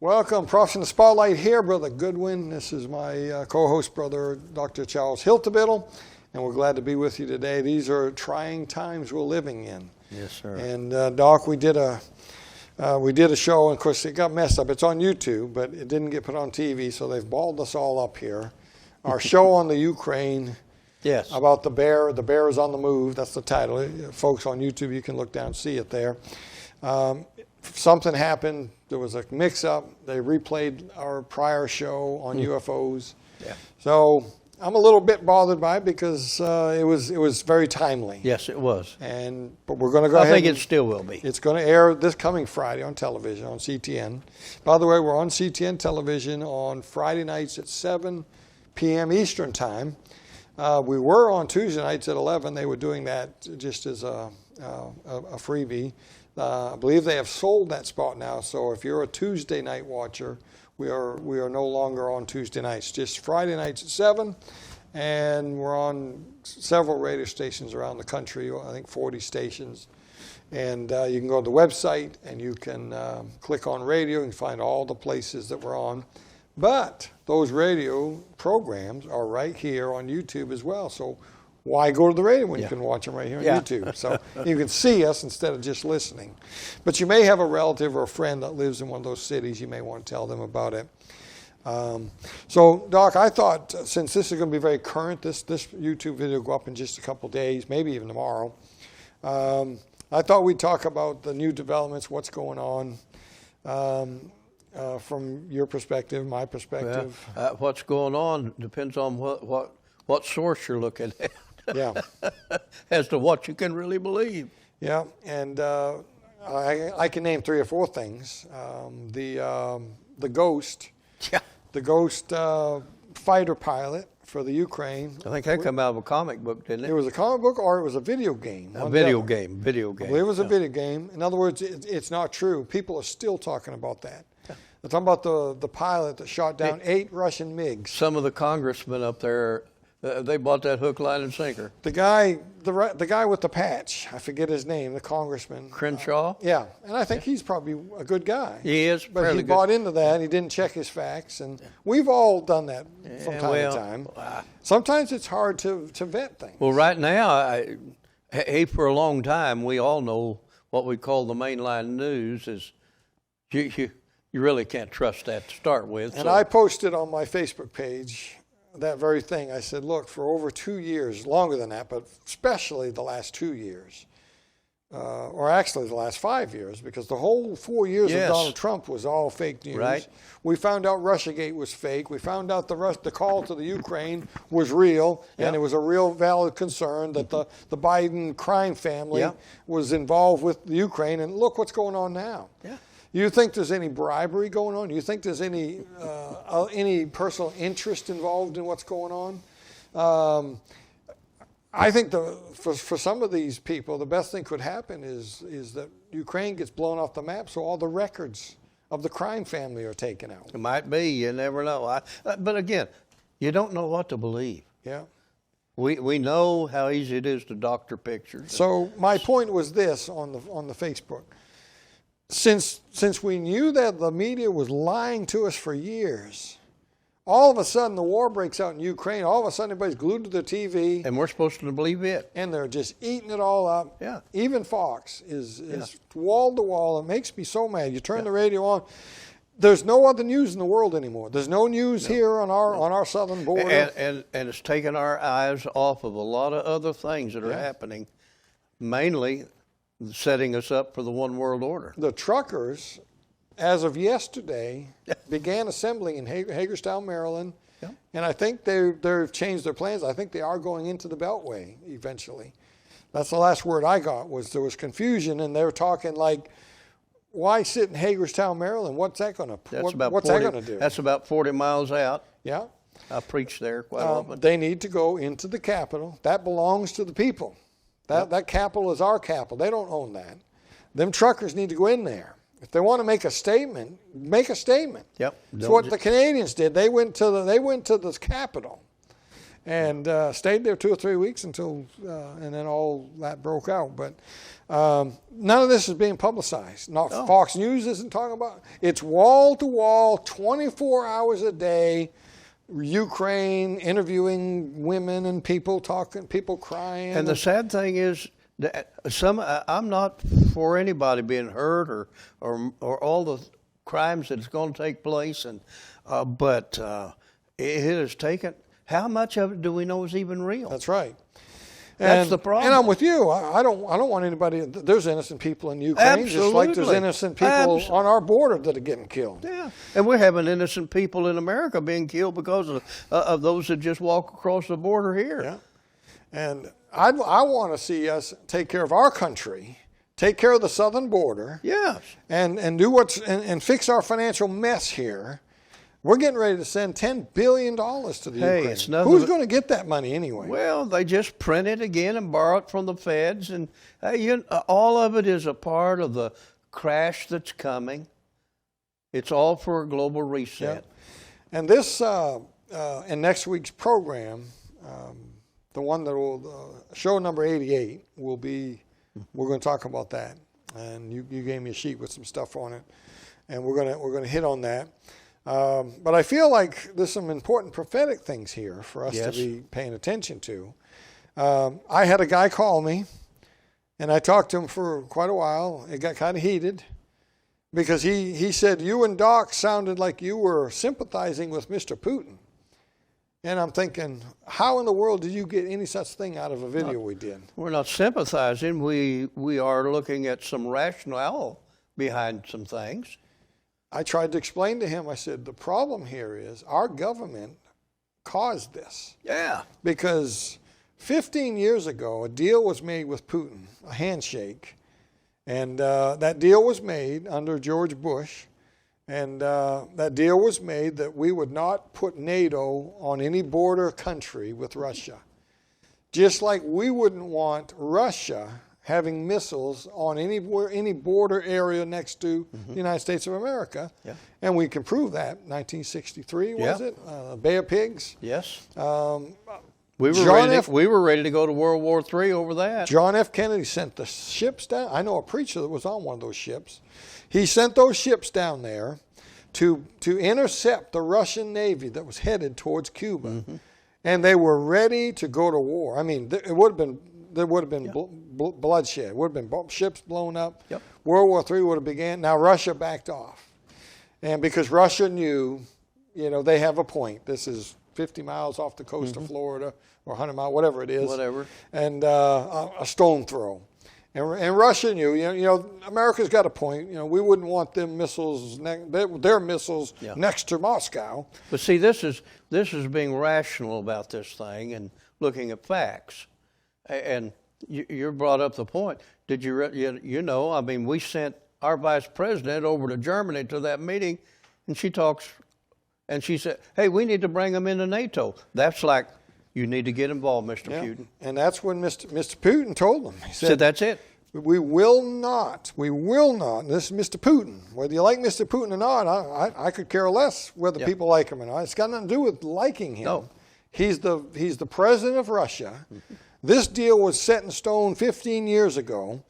Welcome, Profs in the Spotlight here, Brother Goodwin. This is my co-host, Brother Dr. Charles Hiltebittle, and we're glad to be with you today. These are trying times we're living in. Yes, sir. And Doc, we did a show, and of course it got messed up. It's on YouTube, but it didn't get put on TV, so they've balled us all up here. Our show on the Ukraine. Yes. About the bear. The bear is on the move. That's the title. Folks on YouTube, you can look down and see it there. Something happened. There was a mix-up. They replayed our prior show on UFOs. Yeah. So I'm a little bit bothered by it because it was very timely. Yes, it was. But we're going to go ahead. I think it still will be. It's going to air this coming Friday on television on CTN. By the way, we're on CTN television on Friday nights at 7 p.m. Eastern Time. We were on Tuesday nights at 11. They were doing that just as a freebie. I believe they have sold that spot now. So if you're a Tuesday night watcher, we are no longer on Tuesday nights. Just Friday nights at 7, and we're on several radio stations around the country. I think 40 stations. And you can go to the website and you can click on radio and find all the places that we're on. But those radio programs are right here on YouTube as well. So why go to the radio when you can watch them right here on YouTube? So you can see us instead of just listening. But you may have a relative or a friend that lives in one of those cities. You may want to tell them about it. So, Doc, I thought since this is going to be very current, this YouTube video will go up in just a couple days, maybe even tomorrow. I thought we'd talk about the new developments, what's going on. From your perspective, my perspective. Well, what's going on depends on what source you're looking at. Yeah. As to what you can really believe. Yeah, and I can name 3 or 4 things. The Ghost. Yeah. The Ghost fighter pilot for the Ukraine. I think that came out of a comic book, didn't it? It was a comic book or it was a video game. A video game. I believe it was a video game. In other words, it's not true. People are still talking about that. They're talking about the pilot that shot down 8 Russian MiGs. Some of the congressmen up there, they bought that hook, line, and sinker. The guy with the patch, I forget his name, the congressman. Crenshaw? Yeah, and I think he's probably a good guy. He is, but he bought into that. He didn't check his facts, and we've all done that from time to time. Sometimes it's hard to vet things. Well, right now, for a long time, we all know what we call the mainline news is you really can't trust that to start with. And I posted on my Facebook page that very thing. I said, look, for over 2 years, longer than that, but especially the last 2 years, or actually the last 5 years, because the whole 4 years of Donald Trump was all fake news. Right. We found out Russiagate was fake. We found out the call to the Ukraine was real, and it was a real valid concern that the Biden crime family was involved with the Ukraine. And look what's going on now. Yeah. You think there's any bribery going on? You think there's any personal interest involved in what's going on? I think for some of these people, the best thing could happen is that Ukraine gets blown off the map, so all the records of the crime family are taken out. It might be. You never know. But again, you don't know what to believe. Yeah. We know how easy it is to doctor pictures. So my point was this on the Facebook. Since we knew that the media was lying to us for years, all of a sudden the war breaks out in Ukraine. All of a sudden everybody's glued to their TV. And we're supposed to believe it. And they're just eating it all up. Yeah. Even Fox is wall to wall. It makes me so mad. You turn the radio on. There's no other news in the world anymore. There's no news here on our southern border. And it's taken our eyes off of a lot of other things that are happening, mainly setting us up for the one world order. The truckers, as of yesterday, began assembling in Hagerstown, Maryland, and I think they've changed their plans. I think they are going into the Beltway eventually. That's the last word I got. There was confusion, and they were talking like, why sit in Hagerstown, Maryland? What's that going to do? That's about 40 miles out. Yeah. I preach there quite often. They need to go into the Capitol. That belongs to the people. That Capitol is our Capitol. They don't own that. Them truckers need to go in there. If they want to make a statement, make a statement. Yep. That's what the Canadians did. They went to the Capitol, and stayed there 2 or 3 weeks until, and then all that broke out. But none of this is being publicized. Not Fox News isn't talking about it. It's wall to wall, 24 hours a day. Ukraine interviewing women and people talking, people crying. And the sad thing is that I'm not for anybody being hurt or all the crimes that's going to take place, but it has taken. How much of it do we know is even real? That's right. That's the problem. And I'm with you. I don't want anybody. There's innocent people in Ukraine, just like there's innocent people on our border that are getting killed. Yeah, and we're having innocent people in America being killed because of those that just walk across the border here. Yeah, and I want to see us take care of our country, take care of the southern border. Yes, and do and fix our financial mess here. We're getting ready to send $10 billion to the Ukraine. It's nothing. Who's going to get that money anyway? Well, they just print it again and borrow it from the feds, and all of it is a part of the crash that's coming. It's all for a global reset. Yeah. And this, in next week's program, the one that will, show number 88 will be, we're going to talk about that. And you gave me a sheet with some stuff on it, and we're going to hit on that. But I feel like there's some important prophetic things here for us to be paying attention to. I had a guy call me, and I talked to him for quite a while. It got kind of heated because he said, you and Doc sounded like you were sympathizing with Mr. Putin. And I'm thinking, how in the world did you get any such thing out of a video we did? We're not sympathizing. We are looking at some rationale behind some things. I tried to explain to him, I said, the problem here is our government caused this. Yeah. Because 15 years ago, a deal was made with Putin, a handshake. And that deal was made under George Bush. And that deal was made that we would not put NATO on any border country with Russia. Just like we wouldn't want Russia having missiles on any border area next to the United States of America. Yeah. And we can prove that. 1963, was it? Bay of Pigs. Yes. We were ready to go to World War III over that. John F. Kennedy sent the ships down. I know a preacher that was on one of those ships. He sent those ships down there to intercept the Russian Navy that was headed towards Cuba. And they were ready to go to war. I mean, there would have been bloodshed. Would have been ships blown up. Yep. World War III would have began. Now Russia backed off, and because Russia knew, they have a point. This is 50 miles off the coast of Florida, or 100 miles, whatever it is. Whatever. And a stone throw, and Russia knew. America's got a point. We wouldn't want them missiles, their missiles next to Moscow. But see, this is being rational about this thing and looking at facts. And you brought up the point. Did I mean, we sent our vice president over to Germany to that meeting, and she said, hey, we need to bring them into NATO. That's like, you need to get involved, Mr. Putin. And that's when Mr. Putin told them. He said, that's it. We will not, and this is Mr. Putin. Whether you like Mr. Putin or not, I could care less whether people like him or not. It's got nothing to do with liking him. No. He's the president of Russia. This deal was set in stone 15 years ago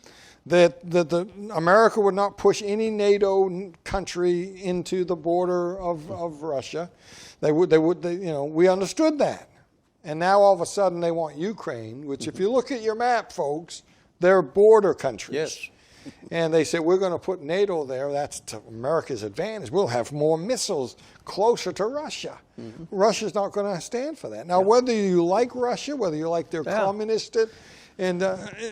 that America would not push any NATO country into the border of Russia. We understood that. And now all of a sudden they want Ukraine, which if you look at your map, folks, they're border countries. Yes. And they said, we're going to put NATO there. That's to America's advantage. We'll have more missiles closer to Russia. Russia's not going to stand for that. Now, whether you like Russia, whether you like their communist, and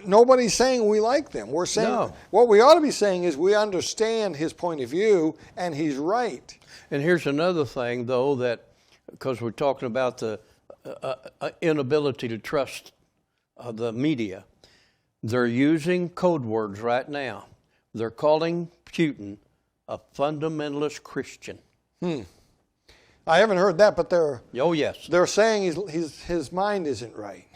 nobody's saying we like them. We're saying what we ought to be saying is we understand his point of view, and he's right. And here's another thing, though, that because we're talking about the inability to trust the media. They're using code words right now. They're calling Putin a fundamentalist Christian. I haven't heard that, but they're saying his mind isn't right.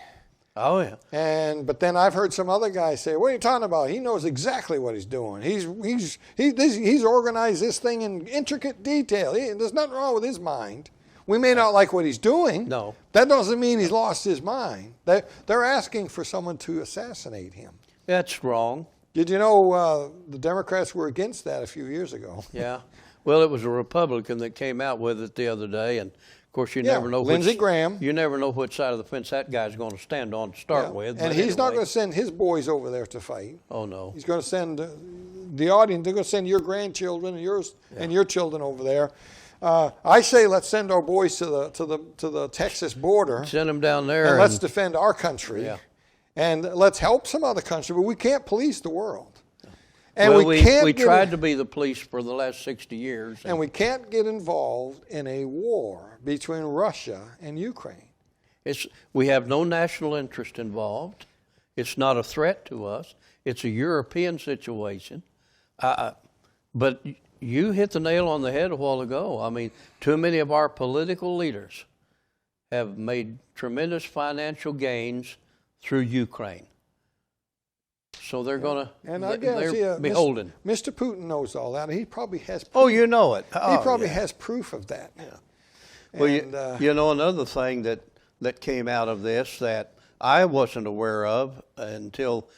Oh yeah. But then I've heard some other guys say, "What are you talking about? He knows exactly what he's doing. He's organized this thing in intricate detail. There's nothing wrong with his mind." We may not like what he's doing. No. That doesn't mean he's lost his mind. They're asking for someone to assassinate him. That's wrong. Did you know the Democrats were against that a few years ago? Yeah. Well, it was a Republican that came out with it the other day, and of course you never know. Lindsey Graham. You never know which side of the fence that guy's going to stand on to start with. And he's not going to send his boys over there to fight. Oh no. He's going to send the audience. They're going to send your grandchildren and yours and your children over there. I say let's send our boys to the Texas border. Send them down there and let's defend our country. Yeah. And let's help some other country, but we can't police the world. And well, we tried to be the police for the last 60 years. And we can't get involved in a war between Russia and Ukraine. We have no national interest involved. It's not a threat to us. It's a European situation. But you hit the nail on the head a while ago. I mean, too many of our political leaders have made tremendous financial gains through Ukraine. So they're going to, and I guess, they're beholden. Mr. Putin knows all that. He probably has proof. Oh, you know it. Oh, he probably has proof of that. Yeah. Well, and, you know, another thing that came out of this that I wasn't aware of until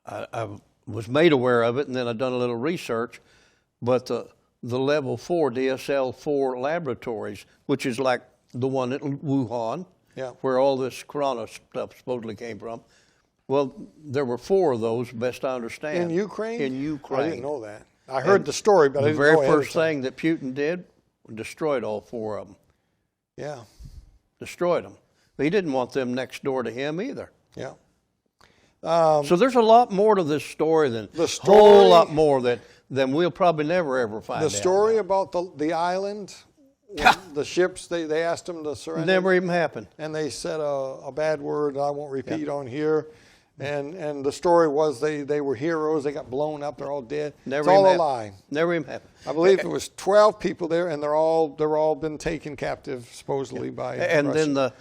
I was made aware of it, and then I've done a little research, but the level 4, DSL-4 laboratories, which is like the one at Wuhan, where all this corona stuff supposedly came from. Well, there were 4 of those, best I understand. In Ukraine? In Ukraine. I didn't know that. I heard the story, but I didn't know the very first thing that Putin did, destroyed all 4 of them. Yeah. Destroyed them. He didn't want them next door to him either. Yeah. So there's a lot more to this story than a whole lot more than we'll probably never ever find out. The story about the island, the ships, they asked them to surrender. Never even happened. And they said a bad word I won't repeat on here. And the story was they were heroes. They got blown up. They're all dead. It's all a lie. Never even happened. I believe it was 12 people there, and they're all been taken captive supposedly by and Russia.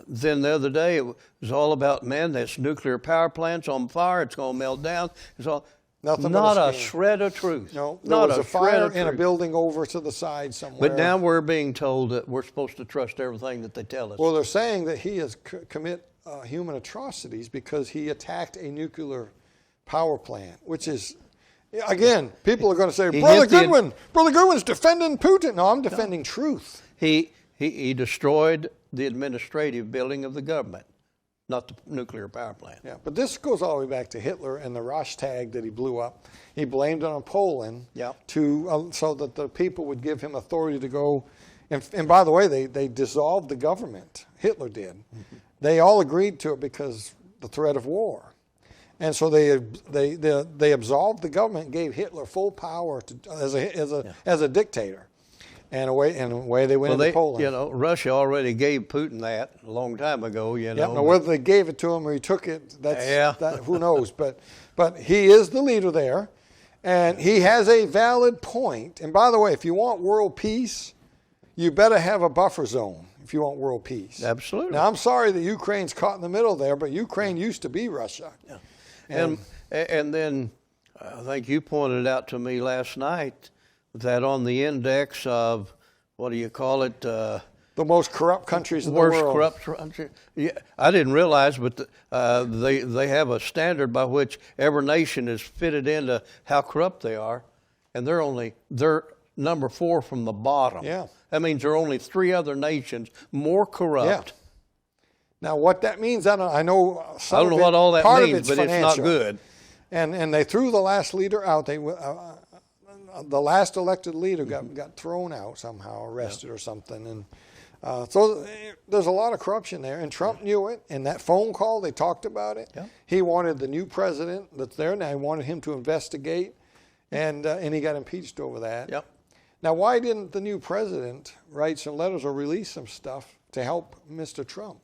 Then the other day it was all about, man, this nuclear power plant's on fire. It's going to melt down. It's all not a shred of truth. No, there was a fire in a building over to the side somewhere. But now we're being told that we're supposed to trust everything that they tell us. Well, they're saying that he has commit human atrocities because he attacked a nuclear power plant, which is, again, people are going to say, Brother Goodwin's defending Putin. No, I'm defending truth. He destroyed the administrative building of the government, not the nuclear power plant. Yeah, but this goes all the way back to Hitler and the Reichstag that he blew up. He blamed it on Poland so that the people would give him authority to go. And by the way, they dissolved the government. Hitler did. Mm-hmm. They all agreed to it because the threat of war. And so they absolved the government and gave Hitler full power as a dictator. And away they went into Poland. You know, Russia already gave Putin that a long time ago. You know, now whether they gave it to him or he took it, who knows? But he is the leader there, and he has a valid point. And by the way, if you want world peace, you better have a buffer zone. If you want world peace, absolutely. Now I'm sorry that Ukraine's caught in the middle there, but Ukraine used to be Russia. Yeah. And then I think you pointed out to me last night that on the index of, what do you call it? The most corrupt countries in the world. Worst corrupt country. Yeah, I didn't realize, but they have a standard by which every nation is fitted into how corrupt they are, and they're number 4 from the bottom. Yeah. That means there are only 3 other nations more corrupt. Yeah. Now, what that means, I don't know. I don't know what all that means, but it's not good. And they threw the last leader out. The last elected leader got thrown out somehow, arrested or something. And so there's a lot of corruption there. And Trump knew it. In that phone call, they talked about it. Yeah. He wanted the new president that's there now. He wanted him to investigate, and he got impeached over that. Yep. Now, why didn't the new president write some letters or release some stuff to help Mr. Trump?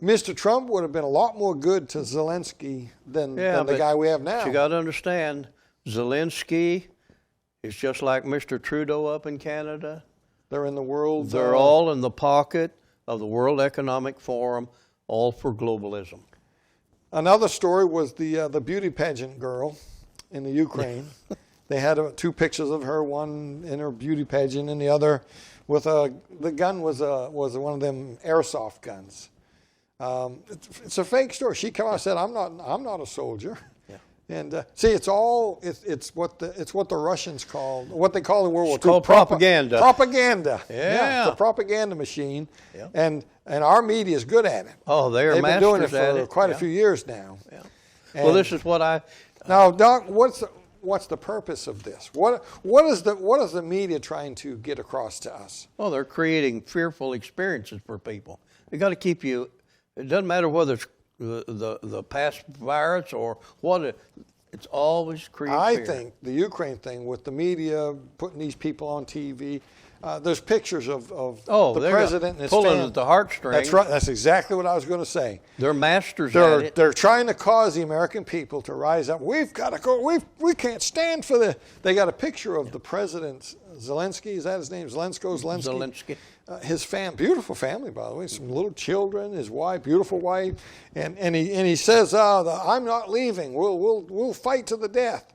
Mr. Trump would have been a lot more good to Zelensky than the guy we have now. But you got to understand, Zelensky is just like Mr. Trudeau up in Canada. They're in the world. They're all in the pocket of the World Economic Forum, all for globalism. Another story was the beauty pageant girl in the Ukraine. They had 2 pictures of her, one in her beauty pageant and the other with the gun was one of them airsoft guns. It's a fake story. She came out and said, "I'm not a soldier." Yeah. And see, it's what the Russians call, what they call in World War II. It's called propaganda. Propaganda. Yeah. It's a propaganda machine. Yeah. And our media is good at it. Oh, they're They've been doing it masters at for it. quite a Yeah. few years now. Yeah. And Well, this is what I. now, Doc, what's the purpose of this? What is the media trying to get across to us? Well, they're creating fearful experiences for people. They got to keep you. It doesn't matter whether it's the past virus or what. It's always creating I fear. think the Ukraine thing with the media putting these people on TV. There's pictures of the president and his pulling family. at the heartstrings. That's right. That's exactly what I was going to say. They're masters at it. They're trying to cause the American people to rise up. We've got to go. We can't stand for the. They got a picture of the president, Zelensky. Is that his name? Zelensky. His beautiful family, by the way. Some little children. His wife, beautiful wife, and he says, "I'm not leaving. We'll fight to the death."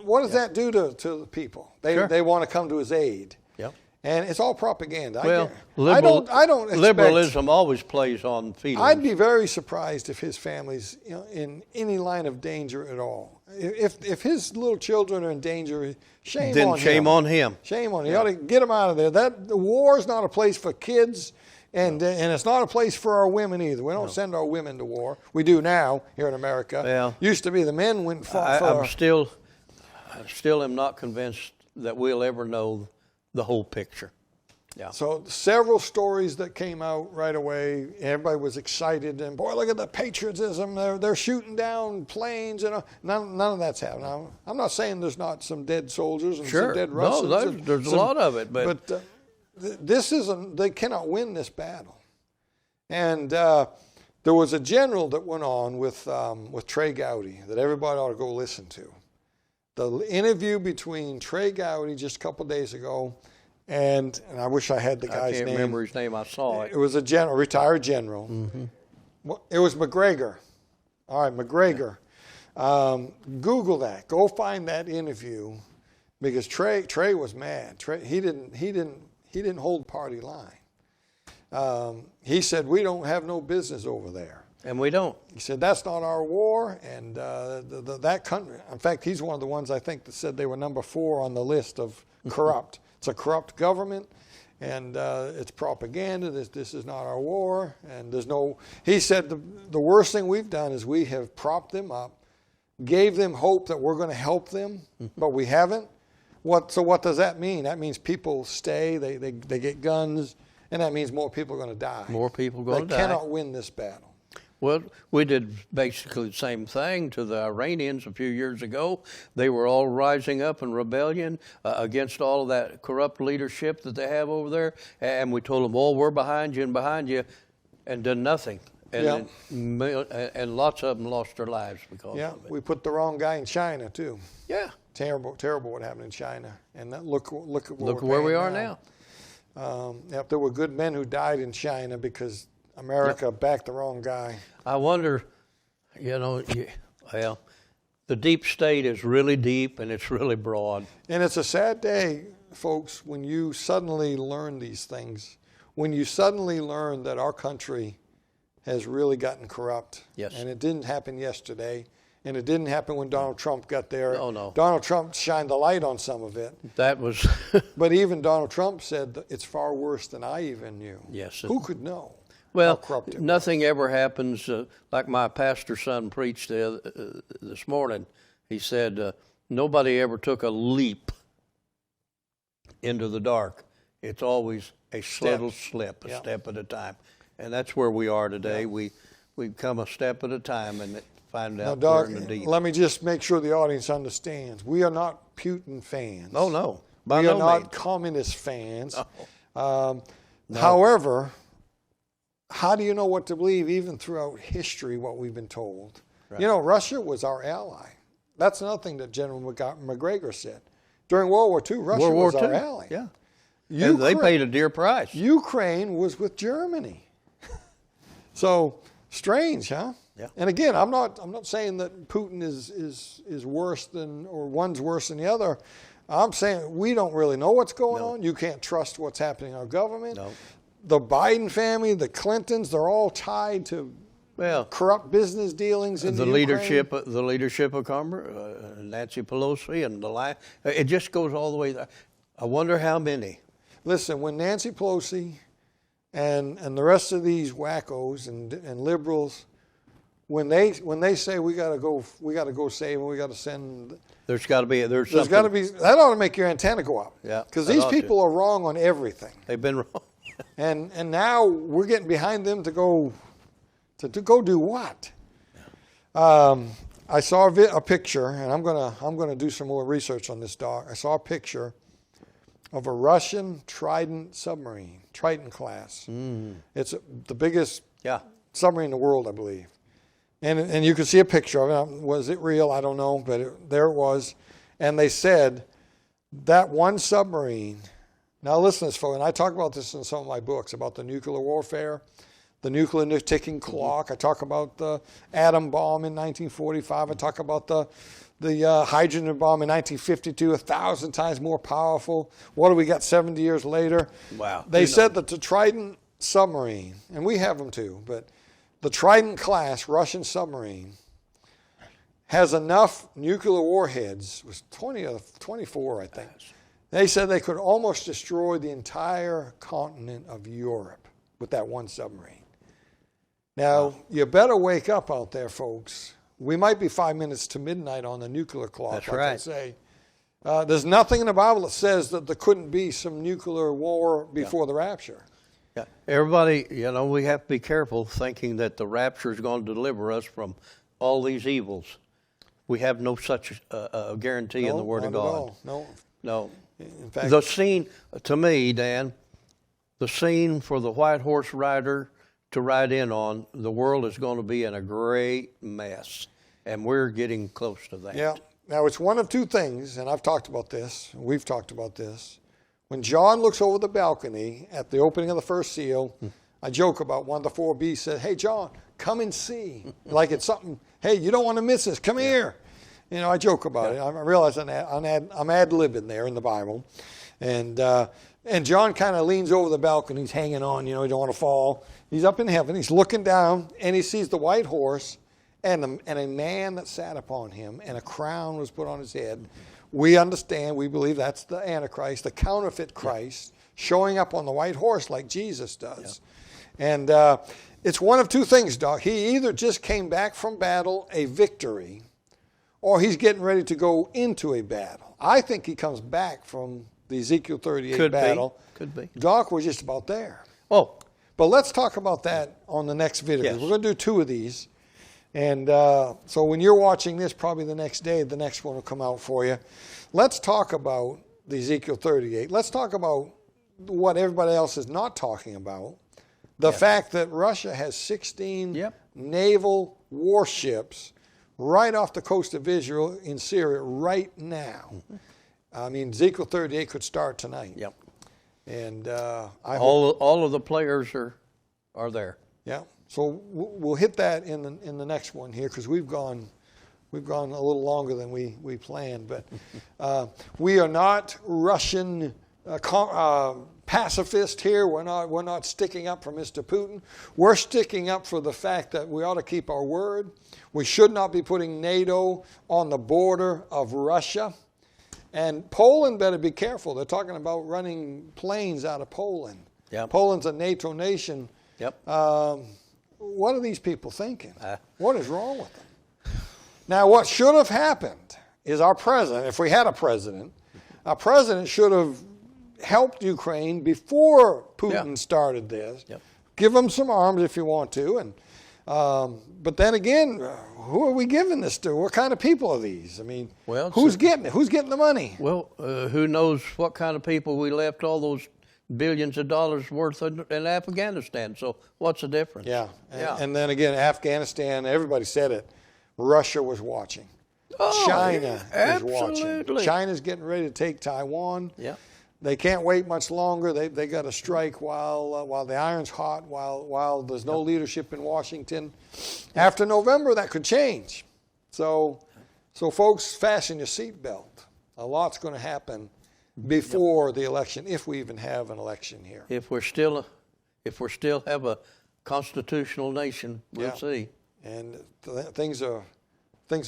What does that do to the people? They want to come to his aid. Yep. And it's all propaganda. Well, I don't expect, liberalism always plays on feelings. I'd be very surprised if his family's in any line of danger at all. If his little children are in danger, shame on him. Shame on him. Shame on him. You ought to get him out of there. The war is not a place for kids. And it's not a place for our women either. We don't send our women to war. We do now here in America. Well, used to be the men went and fought for. I still am not convinced that we'll ever know the whole picture. Yeah. So several stories that came out right away. Everybody was excited, and boy, look at the patriotism. They're shooting down planes, and none of that's happening. Now, I'm not saying there's not some dead soldiers and some dead Russians. No, there's a lot of it, but this isn't. They cannot win this battle. And there was a general that went on with Trey Gowdy that everybody ought to go listen to. The interview between Trey Gowdy just a couple days ago, and I wish I had the guy's name. I can't remember his name. I saw it. It was a retired general. Mm-hmm. It was McGregor. All right, McGregor. Google that. Go find that interview, because Trey was mad. He didn't hold party line. He said, "We don't have no business over there." And we don't. He said, "That's not our war." And that country, in fact, he's one of the ones I think that said they were number 4 on the list of corrupt. It's a corrupt government, and it's propaganda. This is not our war. And he said the worst thing we've done is we have propped them up, gave them hope that we're going to help them, but we haven't. So what does that mean? That means people stay, they get guns, and that means more people are going to die. More people going to die. They cannot win this battle. Well, we did basically the same thing to the Iranians a few years ago. They were all rising up in rebellion against all of that corrupt leadership that they have over there. And we told them, "Oh, we're behind you," and done nothing. And, and lots of them lost their lives because of it. We put the wrong guy in China, too. Yeah. Terrible what happened in China. And look at where we are now. There were good men who died in China because America backed the wrong guy. I wonder, the deep state is really deep and it's really broad. And it's a sad day, folks, when you suddenly learn these things, when you suddenly learn that our country has really gotten corrupt. Yes. And it didn't happen yesterday, and it didn't happen when Donald Trump got there. No. Donald Trump shined the light on some of it. That was... But even Donald Trump said that it's far worse than I even knew. Yes. Who could know? Well, nothing ever happens like my pastor son preached this morning. He said, nobody ever took a leap into the dark. It's always a steady slip, a step at a time. And that's where we are today. Yeah. We come a step at a time and find out we're in the deep. Let me just make sure the audience understands. We are not Putin fans. Oh, no. We are not communist fans. No. However... How do you know what to believe even throughout history, what we've been told? Right. Russia was our ally. That's another thing that General McGregor said. During World War II, Russia was our ally. Yeah. And they paid a dear price. Ukraine was with Germany. So strange, huh? Yeah. And again, I'm not saying that Putin is worse than, or one's worse than the other. I'm saying we don't really know what's going No. on. You can't trust what's happening in our government. No. The Biden family, the Clintons, they're all tied to Well, corrupt business dealings in the Ukraine. leadership of Congress, Nancy Pelosi, and it just goes all the way there. I wonder how many. Listen, when Nancy Pelosi and the rest of these wackos and liberals, when they say we got to go save and we got to send, There's got to be that ought to make your antenna go up. Yeah, because that these ought people are wrong on everything, They've been wrong. and now we're getting behind them to go do what? I saw a picture, and I'm gonna do some more research on this, Doc. I saw a picture of a Russian Trident submarine, Triton class. It's the biggest submarine in the world, I believe. And you can see a picture of it. Was it real? I don't know, but there it was. And they said that one submarine. Now listen to this, folks, and I talk about this in some of my books about the nuclear warfare, the nuclear ticking clock. I talk about the atom bomb in 1945. I talk about the hydrogen bomb in 1952, 1,000 times more powerful. What do we got 70 years later? Wow. They said that the Trident submarine, and we have them too, but the Trident class Russian submarine has enough nuclear warheads, it was 20 or 24, I think. They said they could almost destroy the entire continent of Europe with that one submarine. Now, you better wake up out there, folks. We might be 5 minutes to midnight on the nuclear clock, That's like right. I say. There's nothing in the Bible that says that there couldn't be some nuclear war before the rapture. Yeah. Everybody, we have to be careful thinking that the rapture is going to deliver us from all these evils. We have no such guarantee in the Word of God. No. In fact, The scene, to me, Dan, the scene for the white horse rider to ride in on, the world is going to be in a great mess. And we're getting close to that. Yeah. Now, it's one of two things, and I've talked about this. We've talked about this. When John looks over the balcony at the opening of the first seal, I joke about one of the four beasts said, "Hey, John, come and see." Like it's something, hey, you don't want to miss this. Come here. I joke about it. I realize I'm ad-libbing there in the Bible. And John kind of leans over the balcony. He's hanging on, he don't want to fall. He's up in heaven. He's looking down, and he sees the white horse and a man that sat upon him, and a crown was put on his head. We understand, we believe that's the Antichrist, the counterfeit Christ, showing up on the white horse like Jesus does. And it's one of two things, Doc. He either just came back from battle, a victory, or he's getting ready to go into a battle. I think he comes back from the Ezekiel 38 battle. Could be. Doc, we're just about there. Oh. But let's talk about that on the next video. Yes. We're going to do two of these. And so when you're watching this, probably the next day, the next one will come out for you. Let's talk about the Ezekiel 38. Let's talk about what everybody else is not talking about. The fact that Russia has 16 naval warships right off the coast of Israel in Syria right now. I mean, Ezekiel 38 could start tonight. Yep. And all of the players are there. Yeah. So we'll hit that in the next one here, because we've gone a little longer than we planned. But we are not Russian pacifist here. We're not sticking up for Mr. Putin. We're sticking up for the fact that we ought to keep our word. We should not be putting NATO on the border of Russia. And Poland better be careful. They're talking about running planes out of Poland. Yep. Poland's a NATO nation. Yep. What are these people thinking? What is wrong with them? Now, what should have happened is our president, if we had a president, our president should have helped Ukraine before Putin started this. Yep. Give them some arms if you want to. And but then again, who are we giving this to? What kind of people are these? I mean, who's getting it? Who's getting the money? Well, who knows what kind of people we left all those billions of dollars worth in Afghanistan. So what's the difference? Yeah. And then again, Afghanistan, everybody said it. Russia was watching. China is watching. China's getting ready to take Taiwan. Yeah. They can't wait much longer. They got to strike while the iron's hot, while there's no leadership in Washington. After November, that could change. So folks, fasten your seatbelt. A lot's going to happen before the election, if we even have an election here. If we're still have a constitutional nation, we'll Yeah. see. And things are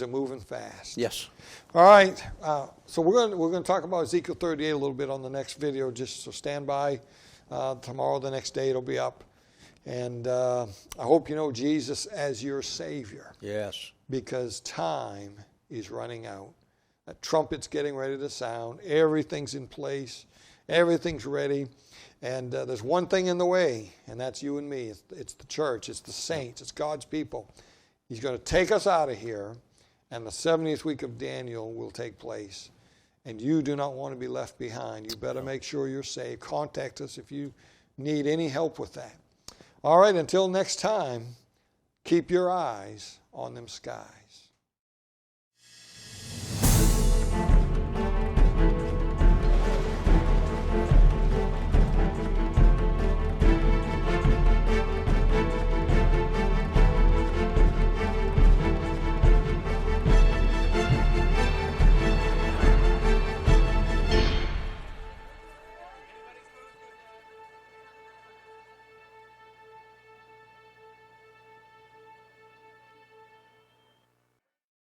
moving fast. Yes. All right. So we're going to talk about Ezekiel 38 a little bit on the next video. Just so stand by. Tomorrow, the next day, it'll be up. And I hope you know Jesus as your Savior. Yes. Because time is running out. A trumpet's getting ready to sound. Everything's in place. Everything's ready. And there's one thing in the way, and that's you and me. It's the church. It's the saints. It's God's people. He's going to take us out of here, and the 70th week of Daniel will take place. And you do not want to be left behind. You better make sure you're saved. Contact us if you need any help with that. All right, until next time, keep your eyes on them skies.